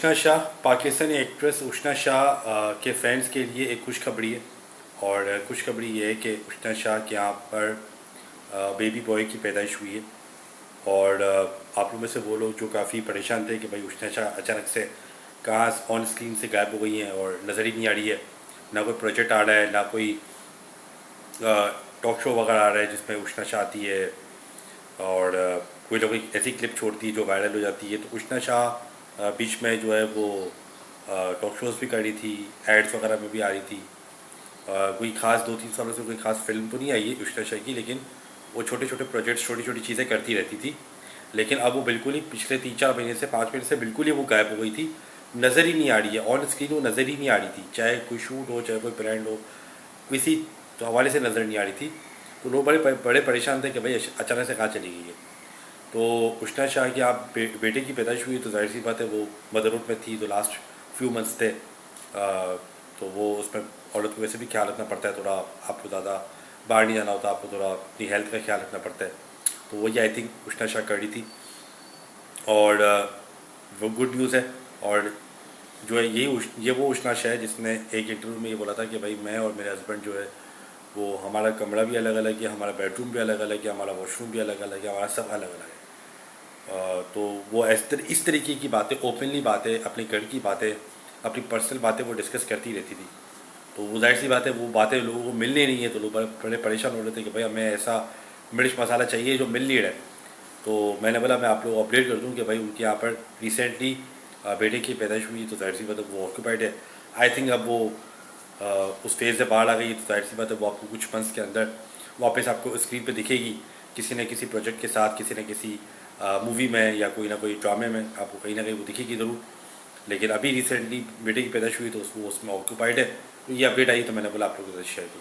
اشنا شاہ Pakistani actress اشنا شاہ کے fans کے لیے ایک خوشخبری ہے، اور خوشخبری یہ ہے کہ اشنا شاہ کے یہاں پر بیبی بوائے کی پیدائش ہوئی ہے۔ اور آپ لوگ میں سے وہ لوگ جو کافی پریشان تھے کہ بھائی اشنا شاہ اچانک سے کہاں آن اسکرین سے غائب ہو گئی ہیں اور نظر ہی نہیں آ رہی ہے، نہ کوئی پروجیکٹ آ رہا ہے، نہ کوئی ٹاک شو وغیرہ آ رہا ہے جس میں اشنا شاہ آتی ہے، اور کوئی نہ کوئی ایسی کلپ چھوڑتی ہے جو وائرل ہو جاتی ہے۔ تو اشنا شاہ بیچ میں جو ہے وہ ٹاک شوز بھی کر رہی تھی، ایڈس وغیرہ میں بھی آ رہی تھی۔ کوئی خاص 2-3 سالوں سے کوئی خاص فلم تو نہیں آئی ہے اشنا شاہ کی، لیکن وہ چھوٹے چھوٹے پروجیکٹس، چھوٹی چھوٹی چیزیں کرتی رہتی تھی۔ لیکن اب وہ بالکل ہی پچھلے 3-4 مہینے سے 5 مہینے سے بالکل ہی وہ غائب ہو گئی تھی، نظر ہی نہیں آ رہی ہے آن اسکرین، وہ نظر ہی نہیں آ رہی تھی، چاہے کوئی شوٹ ہو، چاہے کوئی برانڈ ہو، کسی حوالے سے نظر نہیں آ رہی تھی۔ تو لوگ بڑے پریشان تھے کہ بھائی اچانک سے کہاں چلی گئی ہے۔ تو اشنا شاہ کی آپ بیٹے کی پیدائش ہوئی تو ظاہر سی بات ہے وہ مدرہڈ میں تھی، تو لاسٹ فیو منتھس تھے، تو وہ اس میں عورت کو ویسے بھی خیال رکھنا پڑتا ہے تھوڑا، آپ کو زیادہ باہر نہیں جانا ہوتا، آپ کو تھوڑا اپنی ہیلتھ کا خیال رکھنا پڑتا ہے، تو وہی آئی تھنک اشنا شاہ کر رہی تھی۔ اور وہ گڈ نیوز ہے۔ اور جو ہے یہ وہ اشنا شاہ ہے جس نے ایک انٹرویو میں یہ بولا تھا کہ بھائی میں اور میرے ہسبینڈ جو ہے وہ ہمارا کمرہ بھی الگ الگ ہے، ہمارا بیڈ روم بھی الگ الگ ہے، ہمارا واش روم بھی الگ الگ ہے، ہمارا سب الگ الگ ہے۔ تو وہ اس طریقے کی باتیں، اوپنلی باتیں، اپنے گھر کی باتیں، اپنی پرسنل باتیں وہ ڈسکس کرتی رہتی تھی۔ تو وہ ظاہر سی بات ہے وہ باتیں لوگوں کو مل نہیں رہی ہیں، تو لوگ بڑے پریشان ہو رہے تھے کہ بھائی ہمیں ایسا مرچ مسالہ چاہیے جو مل نہیں رہا ہے۔ تو میں نے بولا میں آپ لوگوں کو اپڈیٹ کر دوں کہ بھائی ان کے یہاں پر ریسنٹلی بیٹے کی پیدائش ہوئی، تو ظاہر سی بات ہے وہ آکوپائڈ ہے۔ آئی تھنک اب وہ اس فیز سے باہر آ گئی، تو ظاہر سی بات ہے وہ آپ کو کچھ منتھس کے اندر واپس آپ کو اسکرین پہ دکھے گی، کسی نہ کسی پروجیکٹ کے ساتھ، کسی نہ کسی مووی میں، یا کوئی نہ کوئی ڈرامے میں آپ کو کہیں نہ کہیں وہ دکھے گی ضرور۔ لیکن ابھی ریسنٹلی بیٹے کی پیدائش ہوئی تو اس میں آکوپائڈ ہے۔ تو یہ اپڈیٹ آئی تو میں نے بولا آپ لوگوں کے ساتھ شیئر کی۔